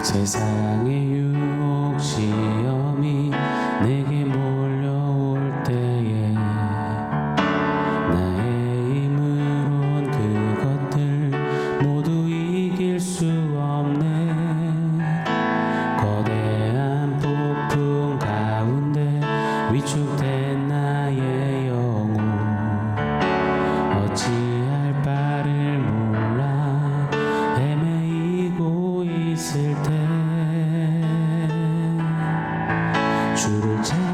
세상의 유혹 시험이 내게 몰려올 때에 나의 힘으론 그것들 모두 이길 수 없네. 거대한 폭풍 가운데 위축된 나의 영혼 어찌할 바를 몰라 헤매이고 있을 때 주를 찬양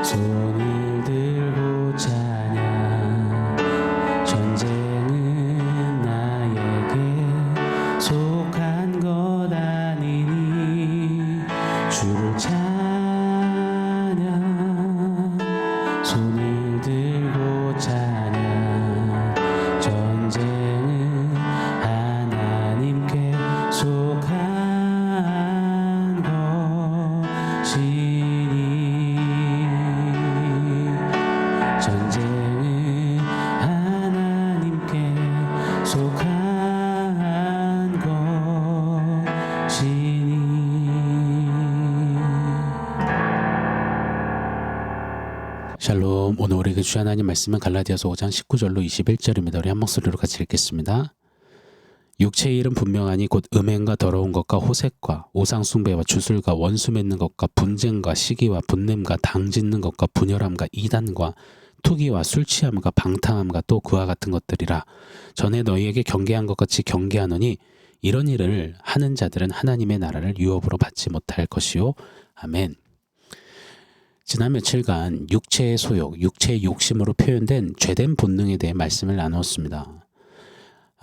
손을 들고 찬양 전쟁은 나에게 속한 것 아니니 주를 찬양 손을 들고 찬양 전쟁은 하나님께 속한 것이니 전쟁은 하나님께 속한 것이니. 샬롬. 오늘 우리에게 주신 하나님 말씀은 갈라디아서 5장 19절로 21절입니다. 우리 한 목소리로 같이 읽겠습니다. 육체의 일은 분명하니 곧 음행과 더러운 것과 호색과 오상 숭배와 주술과 원수 맺는 것과 분쟁과 시기와 분냄과 당 짓는 것과 분열함과 이단과 투기와 술 취함과 방탕함과 또 그와 같은 것들이라. 전에 너희에게 경계한 것 같이 경계하노니 이런 일을 하는 자들은 하나님의 나라를 유업으로 받지 못할 것이요. 아멘. 지난 며칠간 육체의 소욕, 육체의 욕심으로 표현된 죄된 본능에 대해 말씀을 나누었습니다.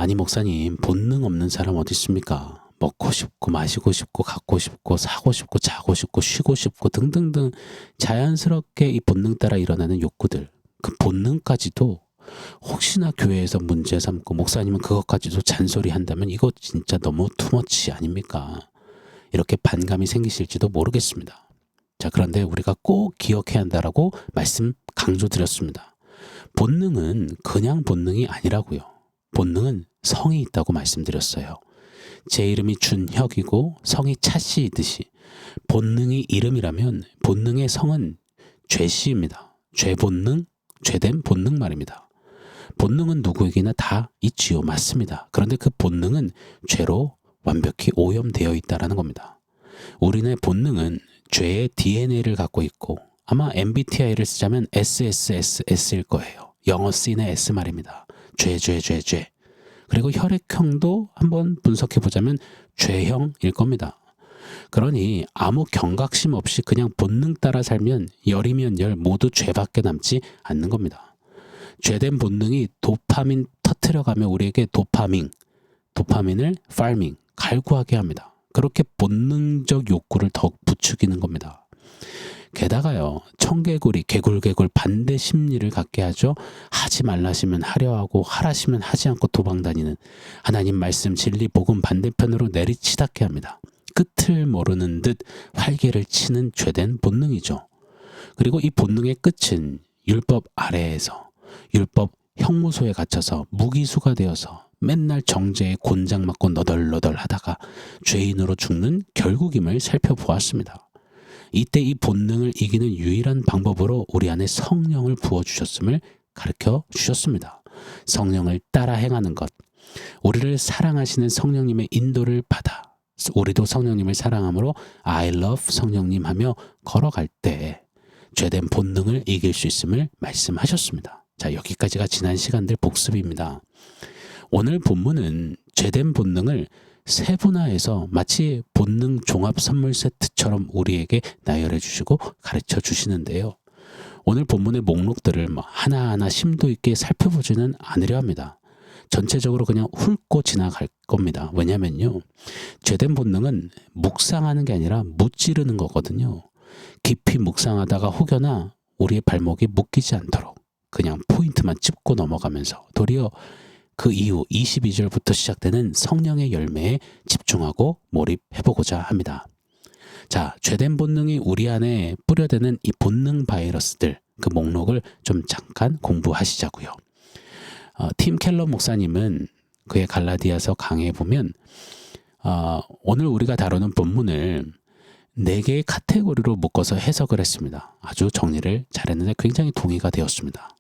아니 목사님, 본능 없는 사람 어디 있습니까? 먹고 싶고 마시고 싶고 갖고 싶고 사고 싶고 자고 싶고 쉬고 싶고 등등등 자연스럽게 이 본능 따라 일어나는 욕구들, 그 본능까지도 혹시나 교회에서 문제 삼고 목사님은 그것까지도 잔소리한다면 이거 진짜 너무 투머치 아닙니까? 이렇게 반감이 생기실지도 모르겠습니다. 자, 그런데 우리가 꼭 기억해야 한다라고 말씀 강조드렸습니다. 본능은 그냥 본능이 아니라고요. 본능은 성이 있다고 말씀드렸어요. 제 이름이 준혁이고 성이 차씨이듯이 본능이 이름이라면 본능의 성은 죄씨입니다. 죄본능, 죄된 본능 말입니다. 본능은 누구에게나 다 있지요. 맞습니다. 그런데 그 본능은 죄로 완벽히 오염되어 있다는 겁니다. 우리의 본능은 죄의 DNA를 갖고 있고 아마 MBTI를 쓰자면 SSS일 거예요. 영어 C의 S 말입니다. 죄. 그리고 혈액형도 한번 분석해보자면 죄형일 겁니다. 그러니 아무 경각심 없이 그냥 본능 따라 살면 열이면 열 모두 죄밖에 남지 않는 겁니다. 죄된 본능이 도파민 터트려가며 우리에게 도파민을 farming, 갈구하게 합니다. 그렇게 본능적 욕구를 더욱 부추기는 겁니다. 게다가요, 청개구리, 개굴 반대 심리를 갖게 하죠. 하지 말라시면 하려 하고 하라시면 하지 않고 도망다니는 하나님 말씀 진리 복음 반대편으로 내리치닫게 합니다. 끝을 모르는 듯 활개를 치는 죄된 본능이죠. 그리고 이 본능의 끝은 율법 아래에서 율법 형무소에 갇혀서 무기수가 되어서 맨날 정죄에 곤장 맞고 너덜너덜 하다가 죄인으로 죽는 결국임을 살펴보았습니다. 이때 이 본능을 이기는 유일한 방법으로 우리 안에 성령을 부어주셨음을 가르쳐 주셨습니다. 성령을 따라 행하는 것, 우리를 사랑하시는 성령님의 인도를 받아 우리도 성령님을 사랑함으로 I love 성령님 하며 걸어갈 때 죄된 본능을 이길 수 있음을 말씀하셨습니다. 자, 여기까지가 지난 시간들 복습입니다. 오늘 본문은 죄된 본능을 세분화해서 마치 본능 종합 선물 세트처럼 우리에게 나열해 주시고 가르쳐 주시는데요. 오늘 본문의 목록들을 하나하나 심도 있게 살펴보지는 않으려 합니다. 전체적으로 그냥 훑고 지나갈 겁니다. 왜냐면요, 죄된 본능은 묵상하는 게 아니라 무찌르는 거거든요. 깊이 묵상하다가 혹여나 우리의 발목이 묶이지 않도록 그냥 포인트만 짚고 넘어가면서 도리어 그 이후 22절부터 시작되는 성령의 열매에 집중하고 몰입해보고자 합니다. 자, 죄된 본능이 우리 안에 뿌려대는 이 본능 바이러스들, 그 목록을 좀 잠깐 공부하시자고요. 팀 켈러 목사님은 그의 갈라디아서 강해에 보면 오늘 우리가 다루는 본문을 4개의 카테고리로 묶어서 해석을 했습니다. 아주 정리를 잘했는데 굉장히 동의가 되었습니다.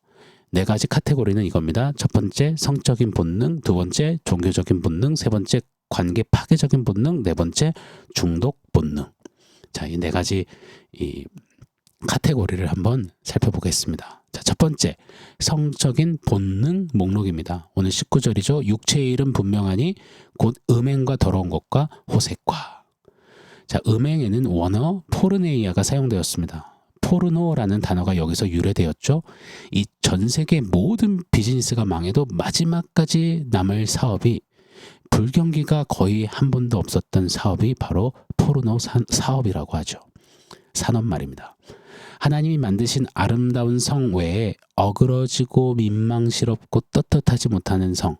4가지 카테고리는 이겁니다. 첫 번째, 성적인 본능. 두 번째, 종교적인 본능. 세 번째, 관계 파괴적인 본능. 네 번째, 중독 본능. 자, 이 4가지 이 카테고리를 한번 살펴보겠습니다. 자, 첫 번째, 성적인 본능 목록입니다. 오늘 19절이죠. 육체의 일은 분명하니 곧 음행과 더러운 것과 호색과. 자, 음행에는 원어 포르네이아가 사용되었습니다. 포르노라는 단어가 여기서 유래되었죠. 이 전 세계 모든 비즈니스가 망해도 마지막까지 남을 사업이, 불경기가 거의 한 번도 없었던 사업이 바로 포르노 사업이라고 하죠. 산업 말입니다. 하나님이 만드신 아름다운 성 외에 어그러지고 민망스럽고 떳떳하지 못하는 성,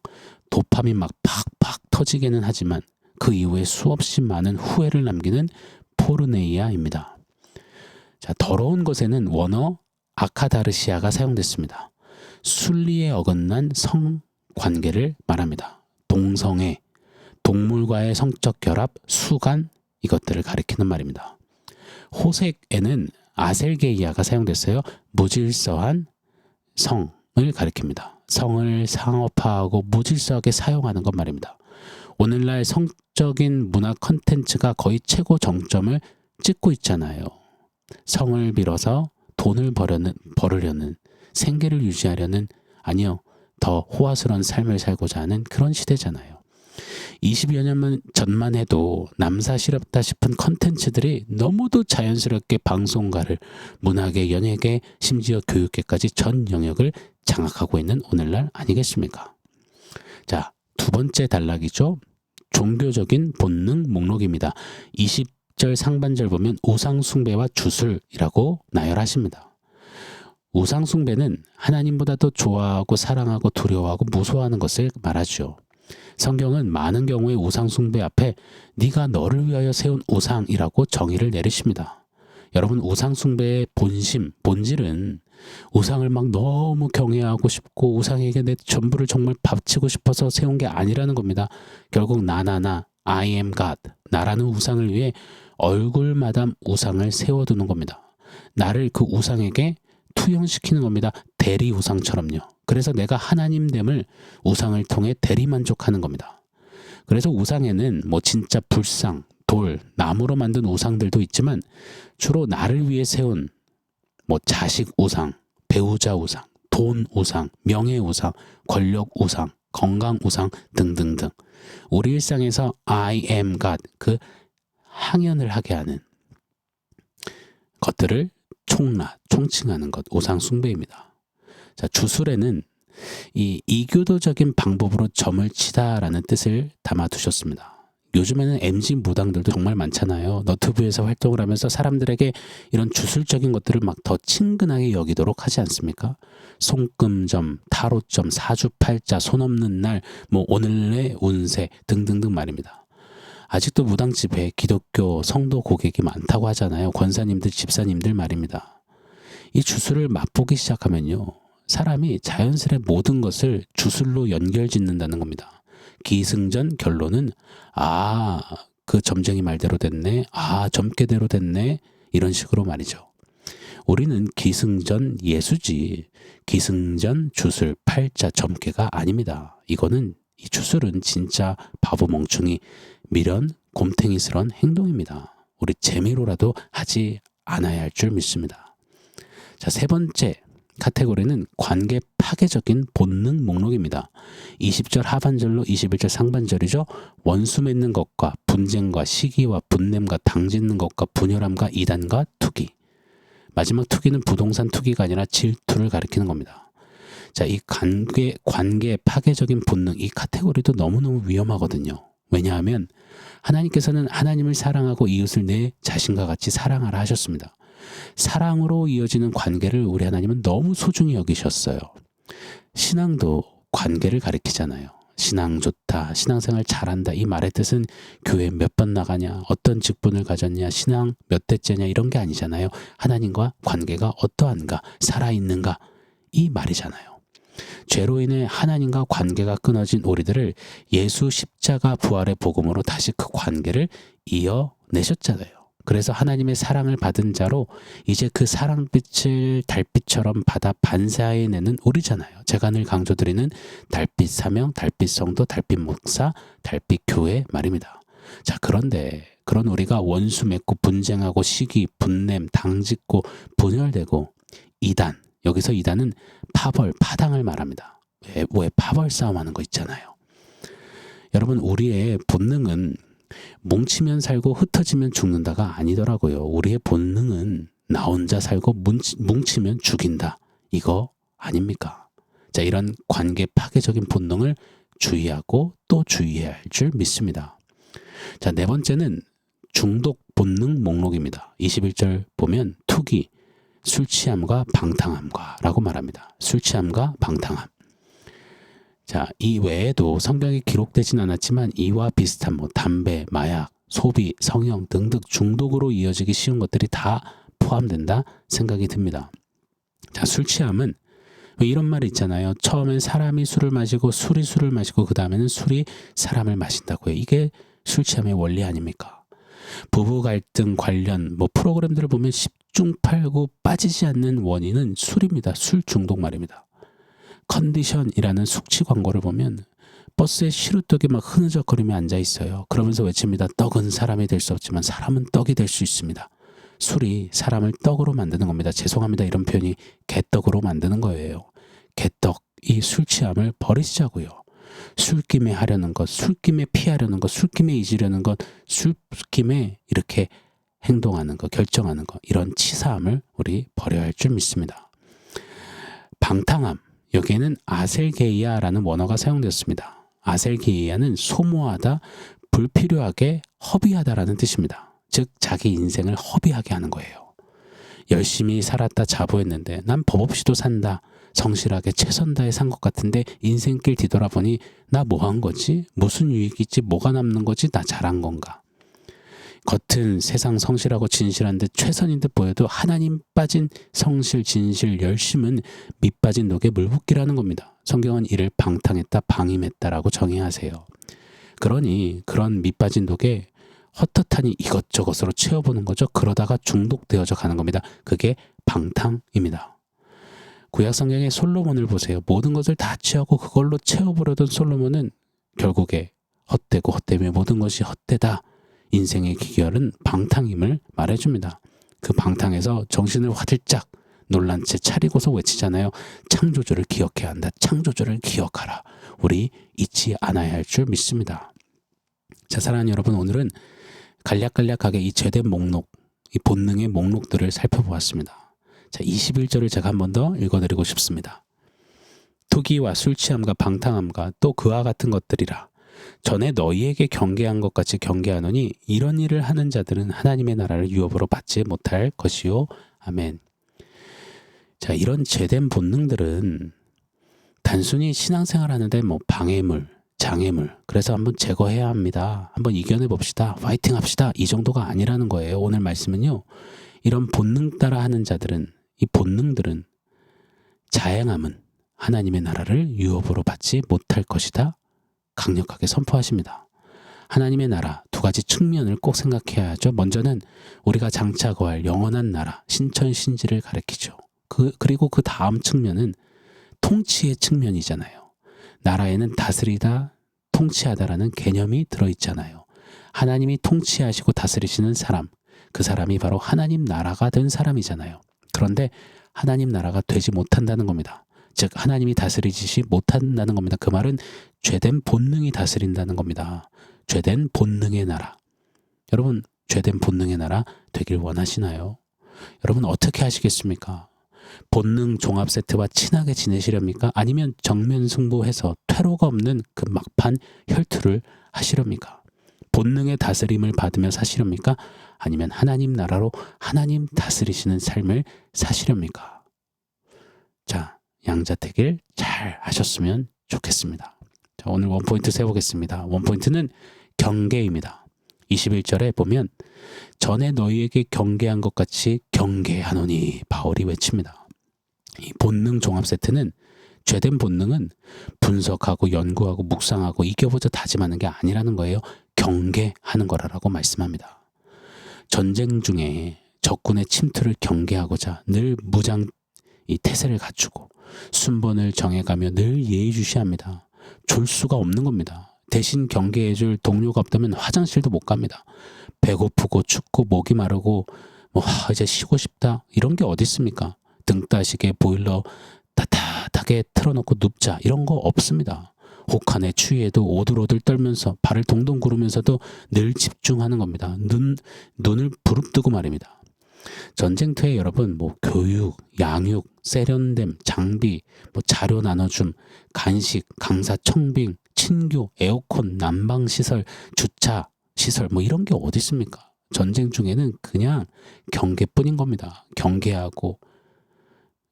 도파민 막 팍팍 터지게는 하지만 그 이후에 수없이 많은 후회를 남기는 포르네이아입니다. 자, 더러운 것에는 원어 아카다르시아가 사용됐습니다. 순리에 어긋난 성관계를 말합니다. 동성애, 동물과의 성적 결합, 수간, 이것들을 가리키는 말입니다. 호색에는 아셀게이아가 사용됐어요. 무질서한 성을 가리킵니다. 성을 상업화하고 무질서하게 사용하는 것 말입니다. 오늘날 성적인 문화 컨텐츠가 거의 최고 정점을 찍고 있잖아요. 성을 빌어서 돈을 벌으려는, 생계를 유지하려는, 아니요, 더 호화스러운 삶을 살고자 하는 그런 시대잖아요. 20여 년 전만 해도 남사시럽다 싶은 컨텐츠들이 너무도 자연스럽게 방송가를, 문화계, 연예계, 심지어 교육계까지 전 영역을 장악하고 있는 오늘날 아니겠습니까? 자, 두 번째 단락이죠. 종교적인 본능 목록입니다. 20절 상반절 보면 우상숭배와 주술이라고 나열하십니다. 우상숭배는 하나님보다도 좋아하고 사랑하고 두려워하고 무서워하는 것을 말하죠. 성경은 많은 경우에 우상숭배 앞에 네가 너를 위하여 세운 우상이라고 정의를 내리십니다. 여러분, 우상숭배의 본질은 우상을 막 너무 경외하고 싶고 우상에게 내 전부를 정말 바치고 싶어서 세운 게 아니라는 겁니다. 결국 나 I am God, 나라는 우상을 위해 얼굴마담 우상을 세워두는 겁니다. 나를 그 우상에게 투영시키는 겁니다. 대리 우상처럼요. 그래서 내가 하나님됨을 우상을 통해 대리만족하는 겁니다. 그래서 우상에는 진짜 불상, 돌, 나무로 만든 우상들도 있지만 주로 나를 위해 세운 자식 우상, 배우자 우상, 돈 우상, 명예 우상, 권력 우상, 건강 우상 등등등. 우리 일상에서 I am God, 그 항연을 하게 하는 것들을 총칭하는 것, 우상 숭배입니다. 자, 주술에는 이 이교도적인 방법으로 점을 치다라는 뜻을 담아두셨습니다. 요즘에는 MZ 무당들도 정말 많잖아요. 너튜브에서 활동을 하면서 사람들에게 이런 주술적인 것들을 막 더 친근하게 여기도록 하지 않습니까? 손금점, 타로점, 사주팔자, 손 없는 날, 오늘의 운세 등등등 말입니다. 아직도 무당 집에 기독교 성도 고객이 많다고 하잖아요. 권사님들, 집사님들 말입니다. 이 주술을 맛보기 시작하면요, 사람이 자연스레 모든 것을 주술로 연결짓는다는 겁니다. 기승전 결론은 그 점쟁이 말대로 됐네, 점괘대로 됐네, 이런 식으로 말이죠. 우리는 기승전 예수지, 기승전 주술, 팔자, 점괘가 아닙니다. 이 주술은 진짜 바보 멍충이 미련 곰탱이스러운 행동입니다. 우리 재미로라도 하지 않아야 할 줄 믿습니다. 자, 세 번째 카테고리는 관계 파괴적인 본능 목록입니다. 20절 하반절로 21절 상반절이죠. 원수 맺는 것과 분쟁과 시기와 분냄과 당짓는 것과 분열함과 이단과 투기. 마지막 투기는 부동산 투기가 아니라 질투를 가리키는 겁니다. 자, 이 관계 파괴적인 본능, 이 카테고리도 너무너무 위험하거든요. 왜냐하면 하나님께서는 하나님을 사랑하고 이웃을 내 자신과 같이 사랑하라 하셨습니다. 사랑으로 이어지는 관계를 우리 하나님은 너무 소중히 여기셨어요. 신앙도 관계를 가리키잖아요. 신앙 좋다, 신앙생활 잘한다, 이 말의 뜻은 교회 몇 번 나가냐, 어떤 직분을 가졌냐, 신앙 몇 대째냐, 이런 게 아니잖아요. 하나님과 관계가 어떠한가, 살아있는가, 이 말이잖아요. 죄로 인해 하나님과 관계가 끊어진 우리들을 예수 십자가 부활의 복음으로 다시 그 관계를 이어내셨잖아요. 그래서 하나님의 사랑을 받은 자로 이제 그 사랑빛을 달빛처럼 받아 반사해내는 우리잖아요. 제가 늘 강조드리는 달빛 사명, 달빛 성도, 달빛 목사, 달빛 교회 말입니다. 자, 그런데 그런 우리가 원수 맺고 분쟁하고 시기, 분냄, 당짓고 분열되고 이단, 여기서 이단은 파벌, 파당을 말합니다. 왜 파벌 싸움하는 거 있잖아요. 여러분, 우리의 본능은 뭉치면 살고 흩어지면 죽는다가 아니더라고요. 우리의 본능은 나 혼자 살고 뭉치면 죽인다. 이거 아닙니까? 자, 이런 관계 파괴적인 본능을 주의하고 또 주의해야 할 줄 믿습니다. 자, 네 번째는 중독 본능 목록입니다. 21절 보면 투기, 술 취함과 방탕함과 라고 말합니다. 술 취함과 방탕함. 자, 이 외에도 성경에 기록되진 않았지만 이와 비슷한 담배, 마약, 소비, 성형 등등 중독으로 이어지기 쉬운 것들이 다 포함된다 생각이 듭니다. 자, 술 취함은 이런 말이 있잖아요. 처음엔 사람이 술을 마시고 술이 술을 마시고 그 다음에는 술이 사람을 마신다고요. 이게 술 취함의 원리 아닙니까? 부부 갈등 관련 프로그램들을 보면 10중 8구 빠지지 않는 원인은 술입니다. 술 중독 말입니다. 컨디션이라는 숙취 광고를 보면 버스에 시루떡이 막 흐느적거리며 앉아 있어요. 그러면서 외칩니다. 떡은 사람이 될 수 없지만 사람은 떡이 될 수 있습니다. 술이 사람을 떡으로 만드는 겁니다. 죄송합니다. 이런 표현이 개떡으로 만드는 거예요. 개떡, 이 술 취함을 버리시자고요. 술김에 하려는 것, 술김에 피하려는 것, 술김에 잊으려는 것, 술김에 이렇게 행동하는 것, 결정하는 것, 이런 치사함을 우리 버려야 할 줄 믿습니다. 방탕함, 여기에는 아셀게이아라는 원어가 사용되었습니다. 아셀게이아는 소모하다, 불필요하게 허비하다라는 뜻입니다. 즉 자기 인생을 허비하게 하는 거예요. 열심히 살았다 자부했는데 난 법 없이도 산다, 성실하게 최선 다해 산 것 같은데 인생길 뒤돌아보니 나 뭐 한 거지? 무슨 유익이 있지? 뭐가 남는 거지? 나 잘한 건가? 겉은 세상 성실하고 진실한 듯 최선인 듯 보여도 하나님 빠진 성실, 진실, 열심은 밑 빠진 녹에 물 붓기라는 겁니다. 성경은 이를 방탕했다, 방임했다라고 정의하세요. 그러니 그런 밑 빠진 독에 헛헛하니 이것저것으로 채워보는 거죠. 그러다가 중독되어져 가는 겁니다. 그게 방탕입니다. 구약 성경의 솔로몬을 보세요. 모든 것을 다 취하고 그걸로 채워보려던 솔로몬은 결국에 헛되고 헛되며 모든 것이 헛되다. 인생의 기결은 방탕임을 말해줍니다. 그 방탕에서 정신을 화들짝 놀란 채 차리고서 외치잖아요. 창조주를 기억해야 한다. 창조주를 기억하라. 우리 잊지 않아야 할 줄 믿습니다. 자, 사랑하는 여러분, 오늘은 간략간략하게 이 죄된 목록, 이 본능의 목록들을 살펴보았습니다. 자, 21절을 제가 한 번 더 읽어드리고 싶습니다. 투기와 술 취함과 방탕함과 또 그와 같은 것들이라. 전에 너희에게 경계한 것 같이 경계하노니 이런 일을 하는 자들은 하나님의 나라를 유업으로 받지 못할 것이요. 아멘. 자, 이런 죄된 본능들은 단순히 신앙생활 하는데 방해물, 장애물, 그래서 한번 제거해야 합니다. 한번 이겨내 봅시다. 파이팅 합시다. 이 정도가 아니라는 거예요. 오늘 말씀은요. 이런 본능 따라 하는 자들은, 이 본능들은, 자행함은 하나님의 나라를 유업으로 받지 못할 것이다. 강력하게 선포하십니다. 하나님의 나라 두 가지 측면을 꼭 생각해야 하죠. 먼저는 우리가 장차 거할 영원한 나라, 신천신지를 가리키죠. 그리고 그 다음 측면은 통치의 측면이잖아요. 나라에는 다스리다, 통치하다라는 개념이 들어있잖아요. 하나님이 통치하시고 다스리시는 사람, 그 사람이 바로 하나님 나라가 된 사람이잖아요. 그런데 하나님 나라가 되지 못한다는 겁니다. 즉 하나님이 다스리지 못한다는 겁니다. 그 말은 죄된 본능이 다스린다는 겁니다. 죄된 본능의 나라. 여러분, 죄된 본능의 나라 되길 원하시나요? 여러분, 어떻게 하시겠습니까? 본능 종합 세트와 친하게 지내시렵니까? 아니면 정면 승부해서 퇴로가 없는 그 막판 혈투를 하시렵니까? 본능의 다스림을 받으며 사시렵니까? 아니면 하나님 나라로 하나님 다스리시는 삶을 사시렵니까? 자, 양자택일 잘 하셨으면 좋겠습니다. 자, 오늘 원포인트 세보겠습니다. 원포인트는 경계입니다. 21절에 보면 전에 너희에게 경계한 것 같이 경계하노니 바울이 외칩니다. 이 본능 종합 세트는 죄된 본능은 분석하고 연구하고 묵상하고 이겨보자 다짐하는 게 아니라는 거예요. 경계하는 거라고 말씀합니다. 전쟁 중에 적군의 침투를 경계하고자 늘 무장 이 태세를 갖추고 순번을 정해가며 늘 예의주시합니다. 졸 수가 없는 겁니다. 대신 경계해줄 동료가 없다면 화장실도 못 갑니다. 배고프고 춥고 목이 마르고 이제 쉬고 싶다 이런 게 어디 있습니까? 등 따시게 보일러 따뜻하게 틀어놓고 눕자 이런 거 없습니다. 혹한의 추위에도 오들오들 떨면서 발을 동동 구르면서도 늘 집중하는 겁니다. 눈을 부릅뜨고 말입니다. 전쟁터에 여러분 교육, 양육, 세련됨, 장비, 자료 나눠줌, 간식, 강사 청빙, 친교, 에어컨, 난방시설, 주차 시설 이런 게 어디 있습니까? 전쟁 중에는 그냥 경계뿐인 겁니다. 경계하고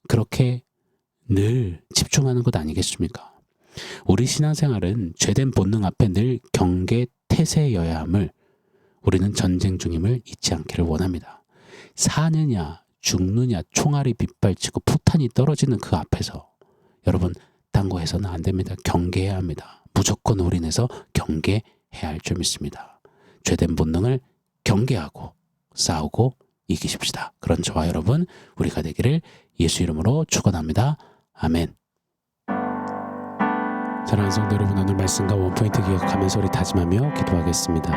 그렇게 늘 집중하는 것 아니겠습니까? 우리 신앙생활은 죄된 본능 앞에 늘 경계 태세여야 함을 우리는 전쟁 중임을 잊지 않기를 원합니다. 사느냐 죽느냐 총알이 빗발치고 포탄이 떨어지는 그 앞에서 여러분 딴 거 해서는 안 됩니다. 경계해야 합니다. 무조건 올인해서 경계해야 할 줄 믿습니다. 죄된 본능을 경계하고 싸우고 이기십시다. 그런 저와 여러분 우리가 되기를 예수 이름으로 축원합니다. 아멘. 사랑하는 성도 여러분, 오늘 말씀과 원포인트 기억하면서 우리 다짐하며 기도하겠습니다.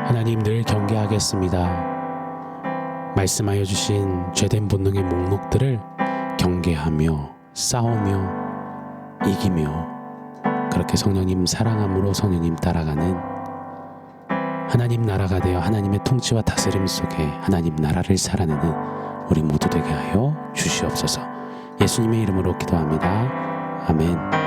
하나님, 늘 경계하겠습니다. 말씀하여 주신 죄된 본능의 목록들을 경계하며 싸우며 이기며 그렇게 성령님 사랑함으로 성령님 따라가는 하나님 나라가 되어 하나님의 통치와 다스림 속에 하나님 나라를 살아내는 우리 모두 되게 하여 주시옵소서. 예수님의 이름으로 기도합니다. 아멘.